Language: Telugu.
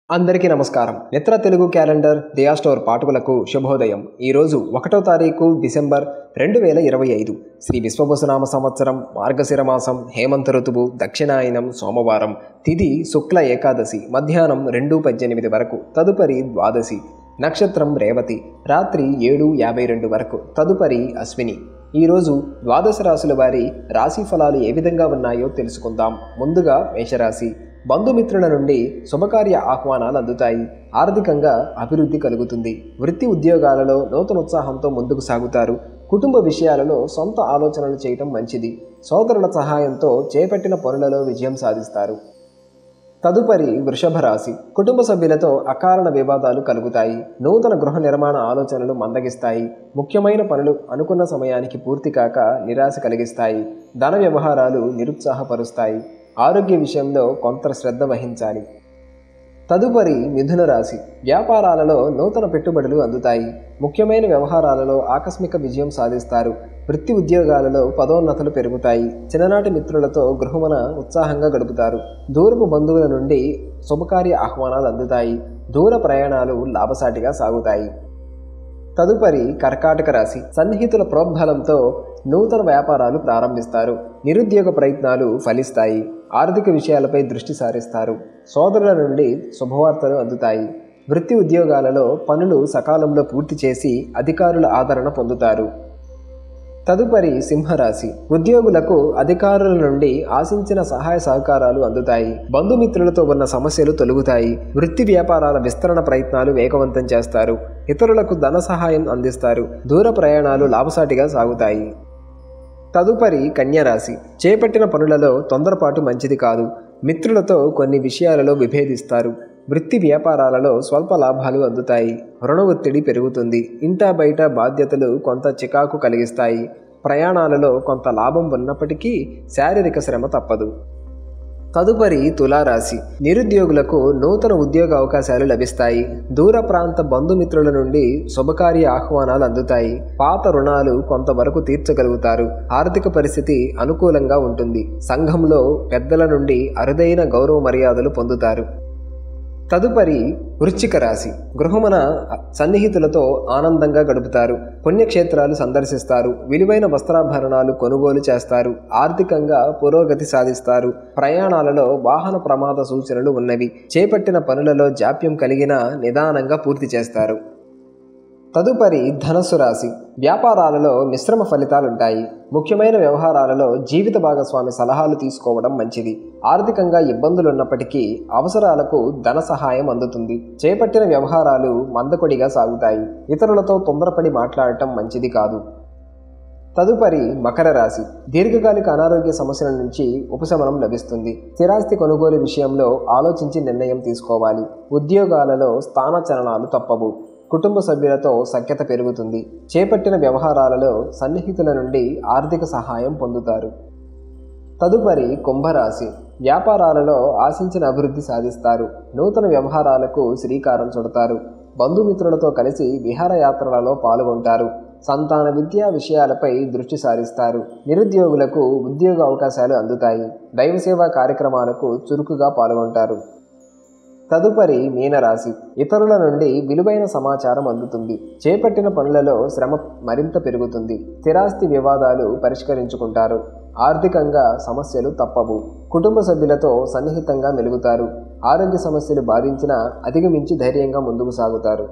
అందరికీ నమస్కారం. మిత్ర తెలుగు క్యాలెండర్ దియా స్టోర్ పాఠకులకు శుభోదయం. ఈరోజు 1వ తారీఖు డిసెంబర్ 2025 శ్రీ విశ్వవసునామ సంవత్సరం, మార్గశిర మాసం, హేమంత ఋతువు, దక్షిణాయనం, సోమవారం, తిథి శుక్ల ఏకాదశి, మధ్యాహ్నం 2:18 వరకు, తదుపరి ద్వాదశి, నక్షత్రం రేవతి, రాత్రి 7:52 వరకు, తదుపరి అశ్విని. ఈరోజు ద్వాదశ రాశుల వారి రాశి ఫలాలు ఏ విధంగా ఉన్నాయో తెలుసుకుందాం. ముందుగా మేషరాశి. బంధుమిత్రుల నుండి శుభకార్య ఆహ్వానాలు అందుతాయి. ఆర్థికంగా అభివృద్ధి కలుగుతుంది. వృత్తి ఉద్యోగాలలో నూతన ఉత్సాహంతో ముందుకు సాగుతారు. కుటుంబ విషయాలలో సొంత ఆలోచనలు చేయటం మంచిది. సోదరుల సహాయంతో చేపట్టిన పనులలో విజయం సాధిస్తారు. తదుపరి వృషభ రాశి. కుటుంబ సభ్యులతో అకారణ వివాదాలు కలుగుతాయి. నూతన గృహ నిర్మాణ ఆలోచనలు మందగిస్తాయి. ముఖ్యమైన పనులు అనుకున్న సమయానికి పూర్తి కాక నిరాశ కలిగిస్తాయి. ధన వ్యవహారాలు నిరుత్సాహపరుస్తాయి. ఆరోగ్య విషయంలో కొంత శ్రద్ధ వహించాలి. తదుపరి మిథున రాశి. వ్యాపారాలలో నూతన పెట్టుబడులు అందుతాయి. ముఖ్యమైన వ్యవహారాలలో ఆకస్మిక విజయం సాధిస్తారు. వృత్తి ఉద్యోగాలలో పదోన్నతులు పెరుగుతాయి. చిన్ననాటి మిత్రులతో గృహమున ఉత్సాహంగా గడుపుతారు. దూరపు బంధువుల నుండి శుభకార్య ఆహ్వానాలు అందుతాయి. దూర ప్రయాణాలు లాభసాటిగా సాగుతాయి. తదుపరి కర్కాటక రాశి. సన్నిహితుల ప్రోద్బలంతో నూతన వ్యాపారాలు ప్రారంభిస్తారు. నిరుద్యోగ ప్రయత్నాలు ఫలిస్తాయి. ఆర్థిక విషయాలపై దృష్టి సారిస్తారు. సోదరుల నుండి శుభవార్తలు అందుతాయి. వృత్తి ఉద్యోగాలలో పనులు సకాలంలో పూర్తి చేసి అధికారుల ఆదరణ పొందుతారు. తదుపరి సింహరాశి. ఉద్యోగులకు అధికారుల నుండి ఆశించిన సహాయ సహకారాలు అందుతాయి. బంధుమిత్రులతో ఉన్న సమస్యలు తొలగుతాయి. వృత్తి వ్యాపారాల విస్తరణ ప్రయత్నాలు వేగవంతం చేస్తారు. ఇతరులకు ధన సహాయం అందిస్తారు. దూర ప్రయాణాలు లాభసాటిగా సాగుతాయి. తదుపరి కన్యరాశి. చేపట్టిన పనులలో తొందరపాటు మంచిది కాదు. మిత్రులతో కొన్ని విషయాలలో విభేదిస్తారు. వృత్తి వ్యాపారాలలో స్వల్ప లాభాలు అందుతాయి. రుణ ఒత్తిడి పెరుగుతుంది. ఇంటా బయట బాధ్యతలు కొంత చికాకు కలిగిస్తాయి. ప్రయాణాలలో కొంత లాభం ఉన్నప్పటికీ శారీరక శ్రమ తప్పదు. తదుపరి తులారాశి. నిరుద్యోగులకు నూతన ఉద్యోగ అవకాశాలు లభిస్తాయి. దూర ప్రాంత బంధుమిత్రుల నుండి శుభకార్య ఆహ్వానాలు అందుతాయి. పాత రుణాలు కొంతవరకు తీర్చగలుగుతారు. ఆర్థిక పరిస్థితి అనుకూలంగా ఉంటుంది. సంఘంలో పెద్దల నుండి అరుదైన గౌరవ మర్యాదలు పొందుతారు. తదుపరి వృశ్చిక రాశి. గృహమున సన్నిహితులతో ఆనందంగా గడుపుతారు. పుణ్యక్షేత్రాలు సందర్శిస్తారు. విలువైన వస్త్రాభరణాలు కొనుగోలు చేస్తారు. ఆర్థికంగా పురోగతి సాధిస్తారు. ప్రయాణాలలో వాహన ప్రమాద సూచనలు ఉన్నవి. చేపట్టిన పనులలో జాప్యం కలిగినా నిదానంగా పూర్తి చేస్తారు. తదుపరి ధనస్సు రాశి. వ్యాపారాలలో మిశ్రమ ఫలితాలుంటాయి. ముఖ్యమైన వ్యవహారాలలో జీవిత భాగస్వామి సలహాలు తీసుకోవడం మంచిది. ఆర్థికంగా ఇబ్బందులున్నప్పటికీ అవసరాలకు ధన సహాయం అందుతుంది. చేపట్టిన వ్యవహారాలు మందకొడిగా సాగుతాయి. ఇతరులతో తొందరపడి మాట్లాడటం మంచిది కాదు. తదుపరి మకర రాశి. దీర్ఘకాలిక అనారోగ్య సమస్యల నుంచి ఉపశమనం లభిస్తుంది. స్థిరాస్తి కొనుగోలు విషయంలో ఆలోచించి నిర్ణయం తీసుకోవాలి. ఉద్యోగాలలో స్థానచలనాలు తప్పవు. కుటుంబ సభ్యులతో సఖ్యత పెరుగుతుంది. చేపట్టిన వ్యవహారాలలో సన్నిహితుల నుండి ఆర్థిక సహాయం పొందుతారు. తదుపరి కుంభరాశి. వ్యాపారాలలో ఆశించిన అభివృద్ధి సాధిస్తారు. నూతన వ్యవహారాలకు శ్రీకారం చుడతారు. బంధుమిత్రులతో కలిసి విహారయాత్రలలో పాల్గొంటారు. సంతాన విద్యా విషయాలపై దృష్టి సారిస్తారు. నిరుద్యోగులకు ఉద్యోగ అవకాశాలు అందుతాయి. దైవసేవా కార్యక్రమాలకు చురుకుగా పాల్గొంటారు. తదుపరి మీనరాశి. ఇతరుల నుండి విలువైన సమాచారం అందుతుంది. చేపట్టిన పనులలో శ్రమ మరింత పెరుగుతుంది. స్థిరాస్తి వివాదాలు పరిష్కరించుకుంటారు. ఆర్థికంగా సమస్యలు తప్పవు. కుటుంబ సభ్యులతో సన్నిహితంగా మెలుగుతారు. ఆరోగ్య సమస్యలు బాధించినా అధిగమించి ధైర్యంగా ముందుకు సాగుతారు.